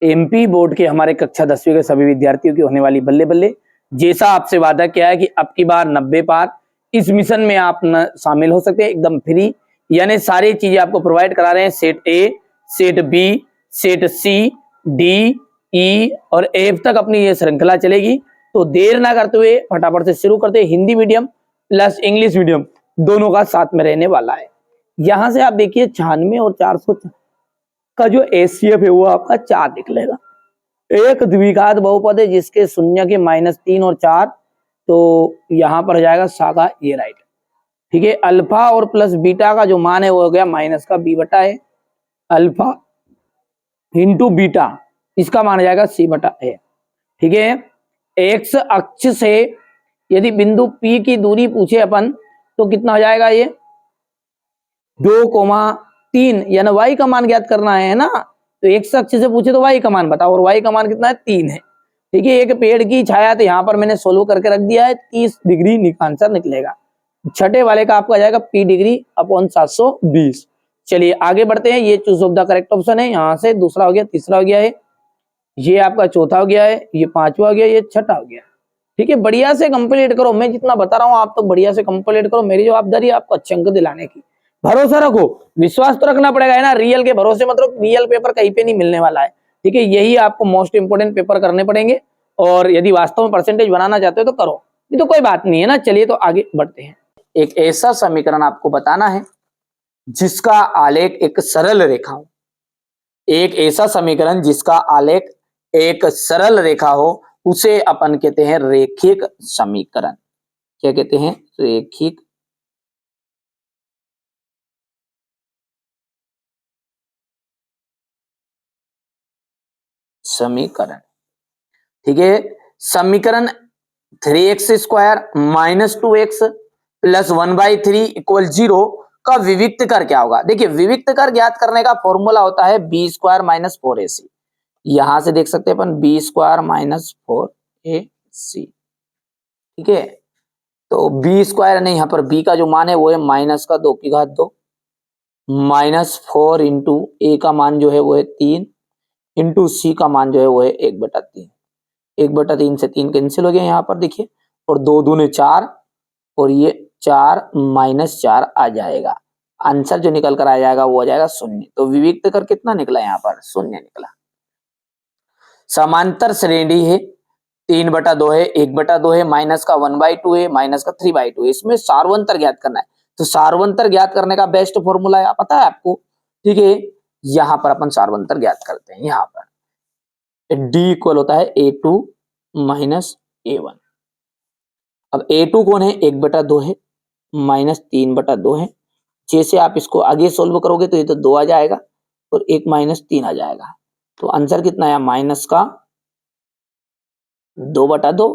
MP board के हमारे कक्षा 10वीं के सभी विद्यार्थियों की होने वाली बल्ले बल्ले। जैसा आपसे वादा किया है कि अब की बार 90 पार इस मिशन में आप शामिल हो सकते हैं एकदम फ्री, यानी सारी चीजें आपको प्रोवाइड करा रहे हैं। Set A, set B, set C, D, E और एफ तक अपनी ये श्रृंखला चलेगी। तो देर ना करते हुए फटाफट से शुरू करते हैं। Hindi medium plus English medium दोनों का साथ में रहने वाला है। यहां से आप देखिए 96 और 400 का जो एचसीएफ है वो आपका 4 निकलेगा। एक द्विघात बहुपद है जिसके शून्य के -3 और 4, तो यहां पर हो जाएगा शाखा ये राइट। ठीक है, अल्फा और प्लस बीटा का जो मान है वो हो गया माइनस का बी बटा है, अल्फा इंटू बीटा इसका मान हो जाएगा सी बटा ए। ठीक है, एक्स अक्ष से यदि बिंदु पी की दूरी पूछे अपन तो कितना हो जाएगा ये 2,3, यानी वाई का मान ज्ञात करना है ना। तो एक्स अक्ष से पूछे तो वाई का मान बताओ, और वाई का मान कितना है 3 है। ठीक है, एक पेड़ की छाया तो यहाँ पर मैंने सोल्व करके रख दिया है, 30 डिग्री आंसर निकलेगा। छठे वाले का आपका जाएगा पी डिग्री अपॉन 720। चलिए आगे बढ़ते हैं। ये choose of the correct option है। यहाँ से दूसरा हो गया, तीसरा हो गया है, ये आपका चौथा हो गया है, ये पांचवा हो गया, ये छठा हो गया। ठीक है, बढ़िया से कंप्लीट करो। मैं जितना बता रहा हूँ आप तो बढ़िया से कंप्लीट करो। मेरी जवाबदारी है आपको अच्छे अंक दिलाने की। भरोसा रखो, विश्वास तो रखना पड़ेगा है ना। रियल के भरोसे मतलब रियल पेपर कहीं पे नहीं मिलने वाला है। ठीक है, यही आपको मोस्ट इंपोर्टेंट पेपर करने पड़ेंगे, और यदि वास्तव में परसेंटेज बनाना चाहते हो तो करो, ये तो कोई बात नहीं है ना। चलिए तो आगे बढ़ते हैं। एक ऐसा समीकरण आपको बताना है जिसका आलेख एक सरल रेखा हो। एक ऐसा समीकरण जिसका आलेख एक सरल रेखा हो उसे अपन कहते हैं रेखिक समीकरण। क्या कहते हैं? रेखिक समीकरण। ठीक है, समीकरण 3x square minus 2x plus 1/3 equal 0 का विविक्त कर क्या होगा? देखिए, विविक्त कर ज्ञात करने का फॉर्मूला होता है बी स्क्वायर माइनस 4ac। यहां से देख सकते हैं अपन बी स्क्वायर माइनस 4ac। ठीक है, तो बी स्क्वायर नहीं, यहां पर बी का जो मान है वो है माइनस का 2 माइनस 4 इंटू ए का मान जो है वो है 3 इंटू सी का मान जो है वो है 1/3। 1/3 से 3 कैंसिल हो गया यहाँ पर देखिए, और 2 दूने 4 और ये 4 माइनस 4 आ जाएगा। आंसर जो निकल कर आ जाएगा वो आ जाएगा 0। तो विविक्त कर कितना निकला? यहाँ पर 0 निकला। समांतर श्रेणी है 3/2 है, 1/2 है, माइनस का 1/2 है, माइनस का 3/2 है। इसमें सार्वंतर ज्ञात करना है। तो सार्वंतर ज्ञात करने का बेस्ट फॉर्मूला है, पता है आपको। ठीक है, यहां पर अपन सार्वंतर ज्ञात करते हैं। यहां पर डी इक्वल होता है a2 माइनस a1। अब a2 कौन है? 1/2 है, माइनस 3/2 है। जैसे आप इसको आगे सोल्व करोगे तो ये तो 2 आ जाएगा और 1 माइनस 3 आ जाएगा। तो आंसर कितना आया? माइनस का 2/2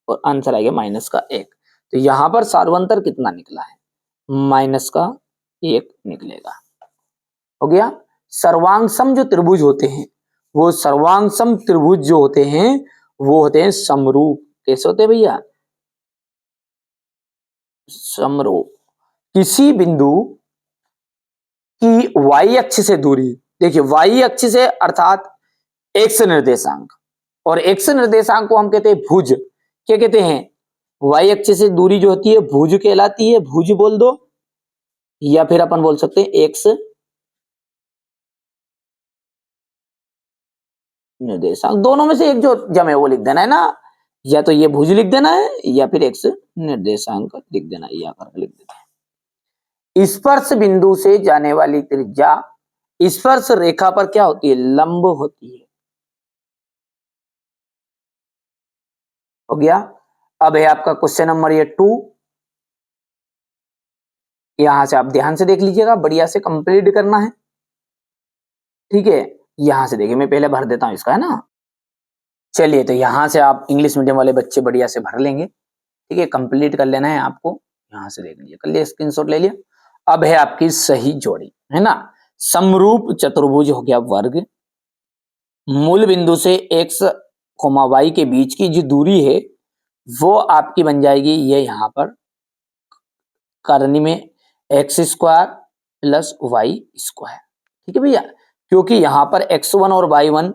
और आंसर आ गया माइनस का 1। तो यहां पर सार्वंतर कितना निकला है? माइनस का 1 निकलेगा। हो गया। सर्वांगसम जो त्रिभुज होते हैं, वो सर्वांगसम त्रिभुज जो होते हैं वो होते हैं समरूप। कैसे होते हैं भैया? समरूप। किसी बिंदु की y अक्ष से दूरी, देखिए y अक्ष से अर्थात x निर्देशांक, और x निर्देशांक को हम कहते हैं भुज। क्या कहते हैं? y अक्ष से दूरी जो होती है भुज कहलाती है। भुज बोल दो, या फिर अपन बोल सकते हैं x निर्देशांक। दोनों में से एक जो जमे वो लिख देना है ना, या तो ये भुज लिख देना है या फिर x निर्देशांक लिख देना है, या करके लिख देना है। स्पर्श बिंदु से जाने वाली त्रिज्या स्पर्श रेखा पर क्या होती है? लंब होती है। हो गया। अब है आपका क्वेश्चन नंबर ये 2। यहां से आप ध्यान से देख लीजिएगा, बढ़िया से कंप्लीट करना है। ठीक है, यहां से देखिए, मैं पहले भर देता हूं इसका, है ना। चलिए, तो यहां से आप इंग्लिश मीडियम वाले बच्चे बढ़िया से भर लेंगे। ठीक है, कंप्लीट कर लेना है आपको। यहां से देख लीजिए, कर लिया, स्क्रीनशॉट ले लिया। अब है आपकी सही जोड़ी, है ना। समरूप चतुर्भुज हो गया वर्ग। मूल बिंदु से x, y के बीच की जो दूरी है वो आपकी बन जाएगी ये यहां पर करनी में x square plus y square. ठीक है भैया, क्योंकि यहां पर x1 और y1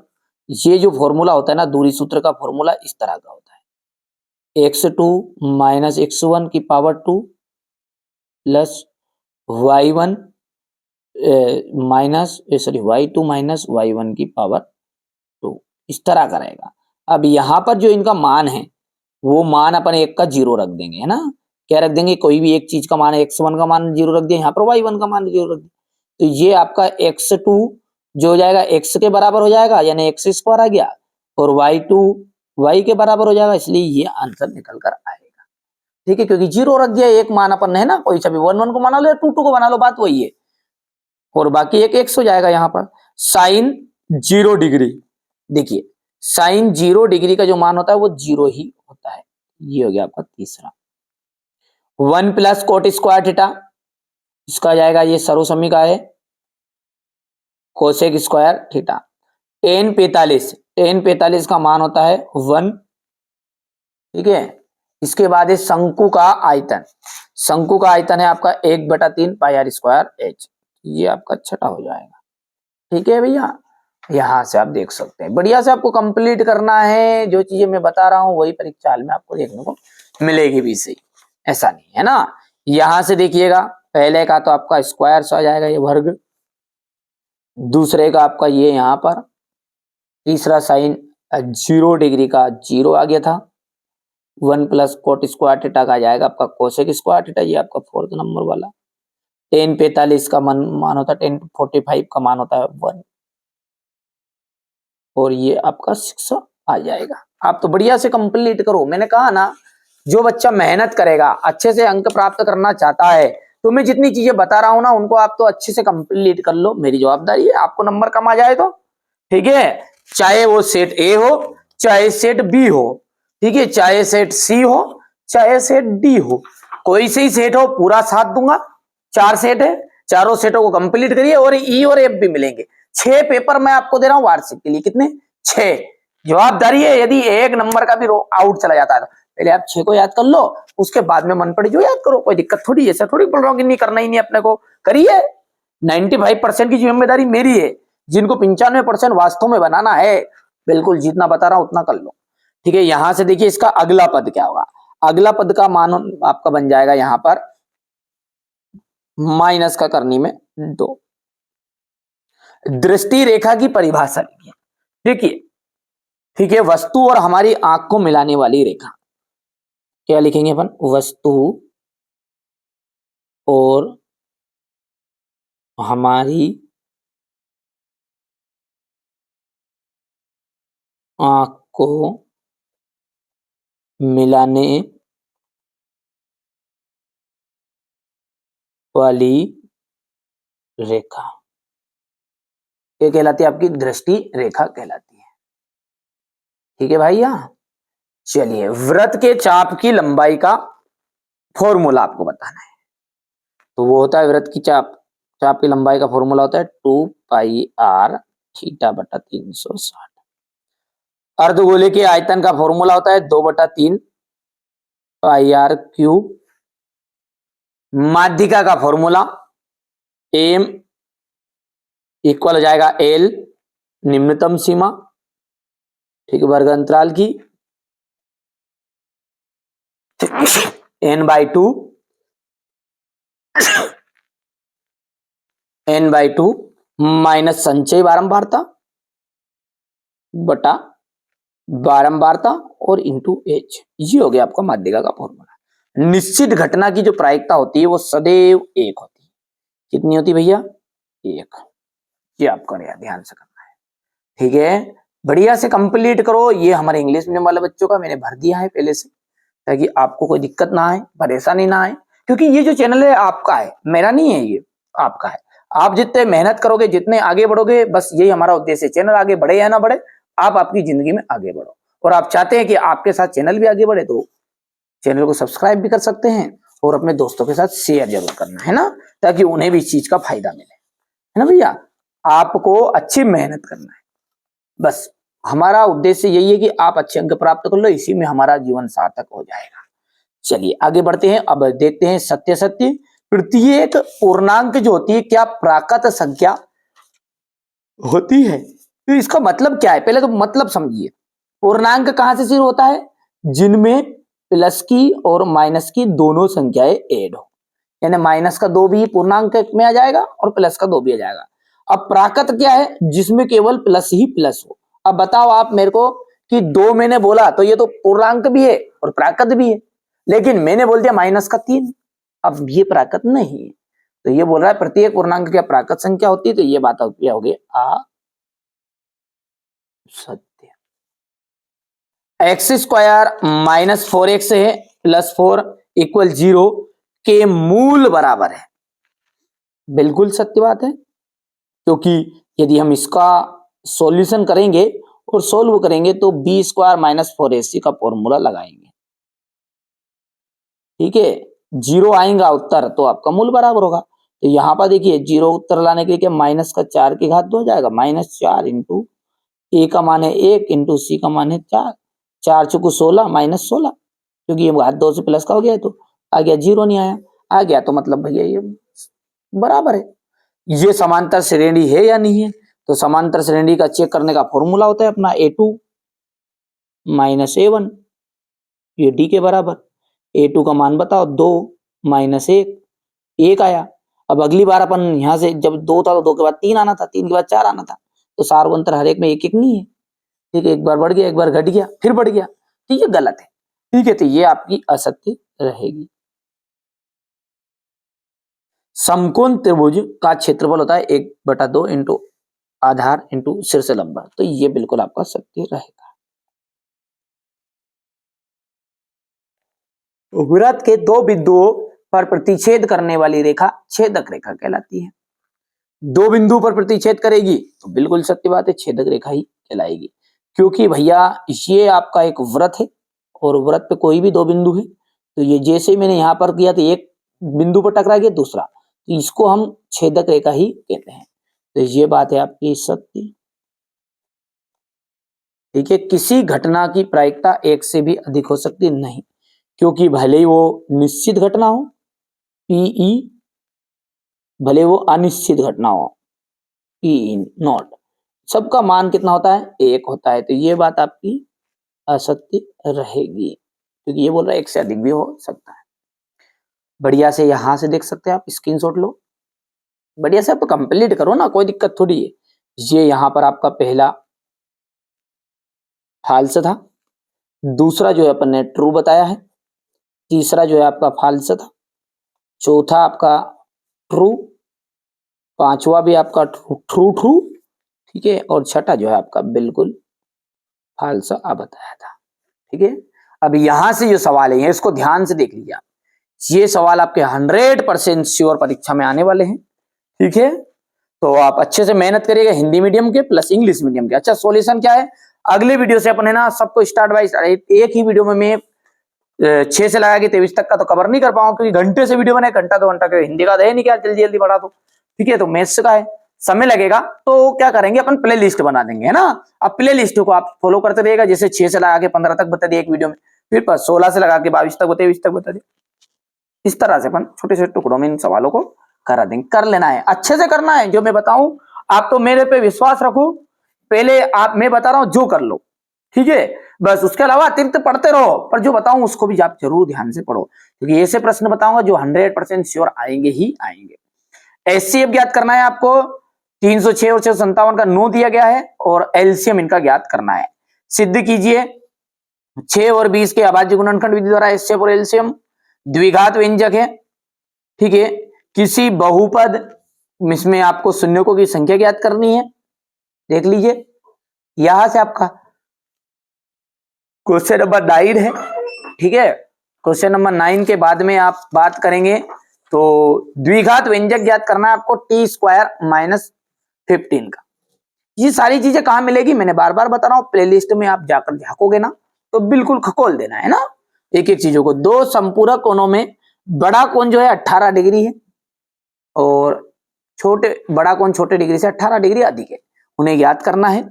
ये जो फॉर्मूला होता है ना, दूरी सूत्र का फॉर्मूला इस तरह का होता है, x2 माइनस x1 की power 2 plus y1 minus y2 minus y1 की पावर 2, इस तरह का रहेगा। अब यहाँ पर जो इनका मान है वो मान अपन एक का 0 रख देंगे, है ना। क्या रख देंगे, कोई भी एक चीज का मान है, x1 का मान 0 रख दिया, यहाँ पर y1 का मान 0 रख दिया, तो ये आपका x2 जो हो जाएगा x के बराबर हो जाएगा, यानी x स्क्वायर आ गया, और y2 y के बराबर हो जाएगा, इसलिए ये आंसर निकल कर आएगा। ठीक है, क्योंकि 0 रख दिया, एक मान अपन है ना, कोई सा भी 1 को बना लो या 2 को बना लो, बात वही है, और बाकी एक x हो जाएगा। यहाँ पर साइन 0 डिग्री, देखिए साइन 0 डिग्री का जो मान होता है वो 0 ही होता है। ये हो गया आपका तीसरा। 1 प्लस कोट स्क्वायर थीटा, इसका जाएगा, ये सर्वसम्मी का है, कोसेक स्क्वायर थीटा। टेन 45 का मान होता है 1, ठीक है। इसके बाद है शंकु का आयतन, शंकु का आयतन है आपका 1/3 पाई आर स्क्वायर एच, ये आपका छठा हो जाएगा। ठीक है भैया, यहां से आप देख सकते हैं, बढ़िया से आपको कंप्लीट करना है, जो चीजें मैं बता रहा हूं वही परीक्षा में आपको देखने को मिलेगी भी, सही ऐसा नहीं है ना। यहां से देखिएगा, पहले का तो आपका स्क्वायर आ जाएगा, ये वर्ग, दूसरे का आपका ये यहाँ पर, तीसरा साइन 0 डिग्री का 0 आ गया था, 1 प्लस कोट स्क्वायर थीटा का जाएगा आपका कोसेक स्क्वायर थीटा, ये आपका 4th नंबर वाला। टेन 45 का मान होता है, टेन 45 का मान होता है 1, और ये आपका 6 आ जाएगा। आप तो बढ़िया से कंप्लीट करो, मैंने कहा ना, जो बच्चा मेहनत करेगा, अच्छे से अंक प्राप्त करना चाहता है, तो मैं जितनी चीजें बता रहा हूं ना, उनको आप तो अच्छे से कंप्लीट कर लो, मेरी जवाबदारी है, आपको नंबर कम आ जाए तो ठीक है, चाहे वो सेट ए हो, चाहे सेट बी हो, ठीक है, चाहे सेट सी हो, चाहे सेट डी हो, कोई से ही सेट हो, पूरा साथ दूंगा। 4 सेट है, चारों सेटों को कंप्लीट करिए, और ई और एफ भी मिलेंगे। 6 पेपर मैं आपको दे रहा हूं वार्षिक के लिए, कितने, 6। जवाबदारी है, यदि एक नंबर का भी आउट चला जाता है, पहले आप 6 को याद कर लो, उसके बाद में मन पड़े जो याद करो, कोई दिक्कत थोड़ी, ऐसा थोड़ी बोल रहा हूं कि नहीं करना ही नहीं अपने को, करिए। 95% की जिम्मेदारी मेरी है, जिनको 95% वास्तव में बनाना है, बिल्कुल जितना बता रहा हूं उतना कर लो। ठीक है, यहां से देखिए इसका अगला पद क्या होगा, अगला पद का मान आपका बन जाएगा यहां पर माइनस का करनी में 2। दृष्टि रेखा की परिभाषा लिखिए, देखिए, ठीक है, वस्तु और हमारी आंख को मिलाने वाली रेखा, क्या लिखेंगे अपन, वस्तु और हमारी आंख को मिलाने वाली रेखा, ये कहलाती है आपकी दृष्टि रेखा कहलाती है। ठीक है भैया, चलिए, वृत्त के चाप की लंबाई का फॉर्मूला आपको बताना है, तो वो होता है, वृत्त की चाप की लंबाई का फॉर्मूला होता है 2 पाई आर थीटा बटा 360। अर्धगोले के आयतन का फॉर्मूला होता है 2/3 पाई आर क्यूब। माध्यिका का फॉर्मूला एम इक्वल हो जाएगा एल निम्नतम सीमा, ठीक है, वर्ग अंतराल की, n/2 माइनस संचय बारंबारता बटा बारंबारता और इंटू एच, ये हो गया आपका माध्यिका का फॉर्मूला। निश्चित घटना की जो प्रायिकता होती है वो सदैव 1 होती है, कितनी होती है भैया, 1, ये आपका ध्यान से करना है। ठीक है, बढ़िया से कंप्लीट करो, ये हमारे इंग्लिश मीडियम वाले बच्चों का मैंने भर दिया है पहले से, ताकि आपको कोई दिक्कत ना आए, परेशानी ना आए, क्योंकि ये जो चैनल है आपका है, मेरा नहीं है, ये आपका है। आप जितने मेहनत करोगे, जितने आगे बढ़ोगे, बस यही हमारा उद्देश्य है, चैनल आगे बढ़े या ना बढ़े, आप आपकी जिंदगी में आगे बढ़ो, और आप चाहते हैं कि आपके साथ चैनल भी आगे बढ़े, तो चैनल को सब्सक्राइब भी कर सकते हैं, और अपने दोस्तों के साथ शेयर जरूर करना है ना, ताकि उन्हें भी इस चीज का फायदा मिले, है ना भैया। आपको अच्छी मेहनत करना है, बस हमारा उद्देश्य यही है कि आप अच्छे अंक प्राप्त कर लो, इसी में हमारा जीवन सार्थक हो जाएगा। चलिए आगे बढ़ते हैं, अब देखते हैं सत्य सत्य। प्रत्येक पूर्णांक जो होती है क्या प्राकृत संख्या होती है, तो इसका मतलब क्या है, पहले तो मतलब समझिए। पूर्णांक कहां से शुरू होता है, जिनमें प्लस की और माइनस की दोनों संख्याएं ऐड हो, यानी माइनस का 2 भी पूर्णांक में आ जाएगा और प्लस का 2 भी आ जाएगा। अब प्राकृत क्या है, जिसमें केवल प्लस ही प्लस हो। अब बताओ आप मेरे को कि 2 मैंने बोला तो ये तो पूर्णांक भी है और प्राकृत भी है, लेकिन मैंने बोल दिया माइनस का 3, अब ये प्राकृत नहीं है। तो ये बोल रहा है प्रत्येक पूर्णांक क्या प्राकृत संख्या होती है, तो ये बात क्या होगी, सत्य। एक्स स्क्वायर माइनस 4x है प्लस 4 इक्वल 0 के मूल बराबर है, बिल्कुल सत्य बात है। क्योंकि यदि हम इसका सॉल्यूशन करेंगे और सोल्व करेंगे तो बी स्क्वायर माइनस 4ac का फॉर्मूला लगाएंगे, ठीक है, 0 आएगा उत्तर तो आपका मूल बराबर होगा। तो यहां पर देखिए 0 उत्तर लाने के लिए माइनस का 4 की घात 2 हो जाएगा, -4 इंटू ए का मान है 1 इंटू सी का मान है 4, 4 चुकू 16 -16, क्योंकि ये घात 2 से प्लस का हो गया है तो आ गया, 0 नहीं आया, आ गया तो मतलब भैया ये बराबर है। ये समांतर श्रेणी है या नहीं है, तो समांतर श्रेणी का चेक करने का फॉर्मूला होता है अपना a2 माइनस a1, ये d के बराबर। a2 का मान बताओ 2 माइनस 1 आया। अब अगली बार अपन यहां से जब 2 था तो 2 के बाद 3 आना था, 3 के बाद 4 आना था, तो सार्वंतर हर एक में 1 1 नहीं है, ठीक है, एक बार बढ़ गया एक बार घट गया फिर बढ़ गया, तो ये गलत है, ठीक है, तो ये आपकी असत्य रहेगी। समकोण त्रिभुज का क्षेत्रफल होता है 1/2 इंटू आधार इंटू शीर्ष लंबा, तो ये बिल्कुल आपका सत्य रहेगा। वृत्त के 2 बिंदुओं पर प्रतिच्छेद करने वाली रेखा छेदक रेखा कहलाती है। 2 बिंदु पर प्रतिच्छेद करेगी तो बिल्कुल सत्य बात है, छेदक रेखा ही कहलाएगी। क्योंकि भैया ये आपका एक वृत्त है और वृत्त पे कोई भी 2 बिंदु है, तो ये जैसे मैंने यहां पर किया तो एक बिंदु पर टकरा गया दूसरा, तो इसको हम छेदक रेखा ही कहते हैं, तो ये बात है आपकी सत्य, ठीक है। किसी घटना की प्रायिकता 1 से भी अधिक हो सकती नहीं, क्योंकि भले ही वो निश्चित घटना हो पीई, भले वो अनिश्चित घटना हो पीई नॉट, सबका मान कितना होता है 1 होता है, तो ये बात आपकी असत्य रहेगी, क्योंकि ये बोल रहा है 1 से अधिक भी हो सकता है। बढ़िया से यहां से देख सकते हैं आप, स्क्रीनशॉट लो, बढ़िया से आप कंप्लीट करो ना, कोई दिक्कत थोड़ी है। ये यहां पर आपका पहला फाल्स था, दूसरा जो है अपन ने ट्रू बताया है, तीसरा जो है आपका फाल्स था, चौथा आपका ट्रू, पांचवा भी आपका ट्रू ट्रू, ठीक है, और छठा जो है आपका बिल्कुल फाल्स बताया था, ठीक है। अब यहां से जो सवाल है इसको ध्यान से देख लीजिए आप, ये सवाल आपके 100% श्योर परीक्षा में आने वाले हैं, ठीक है। तो आप अच्छे से मेहनत करिएगा, हिंदी मीडियम के प्लस इंग्लिश मीडियम के। अच्छा सॉल्यूशन क्या है, अगले वीडियो से अपन है ना सबको स्टार्ट बाय एक ही वीडियो में मैं 6 से लगा के 23 तक का तो कवर नहीं कर पाऊंगा, क्योंकि घंटे से वीडियो बनाए, घंटा 2 घंटा के हिंदी का है नहीं क्या जल्दी जल्दी बढ़ा दो, ठीक है। तो मैथ्स का है समय लगेगा, तो क्या करेंगे अपन प्ले लिस्ट बना देंगे, है ना। अब प्ले लिस्ट को आप फॉलो करते रहिएगा, जैसे 6 से लगा के 15 तक बता दिए एक वीडियो में, फिर 16 से लगा के 22 तक बता 20 तक बता दिए, इस तरह से अपन छोटे छोटे टुकड़ों में इन सवालों को करा देंगे। कर लेना है, अच्छे से करना है, जो मैं बताऊं आप तो मेरे पे विश्वास रखो, पहले आप मैं बता रहा हूं जो कर लो, ठीक है, बस उसके अलावा अतिरिक्त पढ़ते रहो, पर जो बताऊं उसको भी आप जरूर ध्यान से पढ़ो, क्योंकि ऐसे प्रश्न बताऊंगा जो 100% श्योर आएंगे ही आएंगे। एचसीएफ ज्ञात करना है आपको, 306 और 657 का 9 दिया गया है, और एलसीएम इनका ज्ञात करना है। सिद्ध कीजिए 6 और 20 के अभाज्य गुणनखंड विधि द्वारा एचसीएफ और एलसीएम द्विघात व्यंजक है, ठीक है। किसी बहुपद इसमें आपको शून्यकों की संख्या ज्ञात करनी है, देख लीजिए यहां से आपका क्वेश्चन नंबर 9 है, ठीक है। क्वेश्चन नंबर 9 के बाद में आप बात करेंगे तो द्विघात व्यंजक ज्ञात करना है आपको t² - 15 का। ये सारी चीजें कहां मिलेगी, मैंने बार बार बता रहा हूं, प्लेलिस्ट में आप जाकर झांकोगे ना तो बिल्कुल खकोल देना है ना एक एक चीजों को। 2 संपूरक कोणों में बड़ा कोण जो है 18 डिग्री है, और बड़ा कोण छोटे डिग्री से 18 डिग्री अधिक है, उन्हें ज्ञात करना है।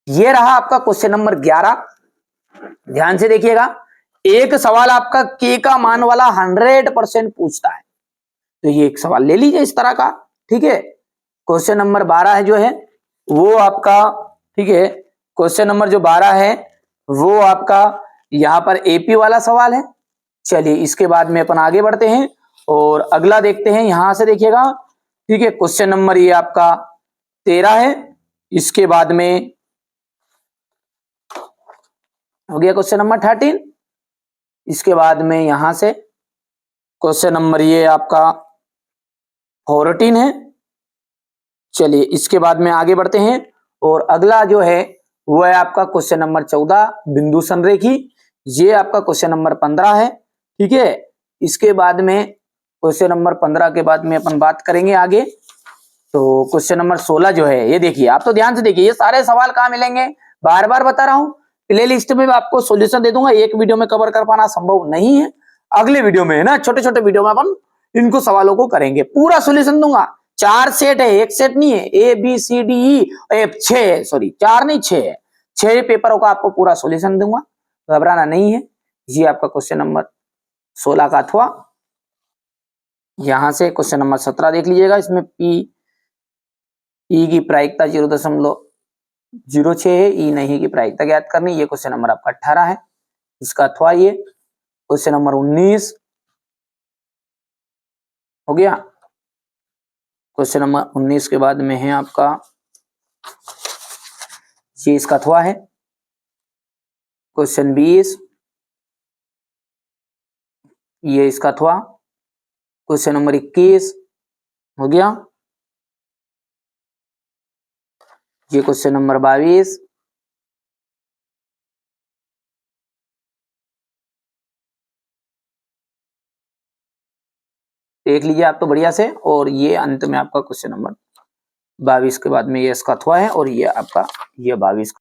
यह रहा आपका क्वेश्चन नंबर 11। ध्यान से देखिएगा, एक सवाल आपका के का मान वाला 100% पूछता है, तो ये एक सवाल ले लीजिए इस तरह का, ठीक है। क्वेश्चन नंबर 12 है जो है वो आपका ठीक है। क्वेश्चन नंबर जो 12 है वो आपका यहाँ पर एपी वाला सवाल है। चलिए इसके बाद में अपन आगे बढ़ते हैं और अगला देखते हैं। यहां से देखिएगा, ठीक है, क्वेश्चन नंबर ये आपका 13 है। इसके बाद में हो गया क्वेश्चन नंबर 13। इसके बाद में यहां से क्वेश्चन नंबर ये आपका 14 है। चलिए इसके बाद में आगे बढ़ते हैं और अगला जो है वो है आपका क्वेश्चन नंबर 14 बिंदु संरेखी। ये आपका क्वेश्चन नंबर 15 है। ठीक है। इसके बाद में क्वेश्चन नंबर 15 के बाद में अपन बात करेंगे आगे। तो क्वेश्चन नंबर 16 जो है, ये देखिए, आप तो ध्यान से देखिए, ये सारे सवाल कहाँ मिलेंगे, बार बार बता रहा हूं, प्ले लिस्ट में आपको सॉल्यूशन दे दूंगा। एक वीडियो में कवर कर पाना संभव नहीं है, अगले वीडियो में है ना, छोटे छोटे वीडियो में अपन इनको सवालों को करेंगे, पूरा सॉल्यूशन दूंगा। 4 सेट है, एक सेट नहीं है, A B C D E F, 6 sorry 4 नहीं 6 है, 6 पेपरों का आपको पूरा सॉल्यूशन दूंगा, घबराना नहीं है। ये आपका क्वेश्चन नंबर 16 का अथवा यहां से क्वेश्चन नंबर 17 देख लीजिएगा। इसमें ई की प्रायिकता 0.06 है, ई नहीं की प्रायिकता ज्ञात करनी। ये क्वेश्चन नंबर आपका 18 है, इसका अथवा ये क्वेश्चन नंबर 19 हो गया। क्वेश्चन नंबर 19 के बाद में है आपका ये, इसका अथवा है क्वेश्चन 20, ये इसका अथवा क्वेश्चन नंबर 21 हो गया। ये क्वेश्चन नंबर 22, देख लीजिए आप तो बढ़िया से। और ये अंत में आपका क्वेश्चन नंबर 22 के बाद में ये इसका अथवा है और ये आपका ये 22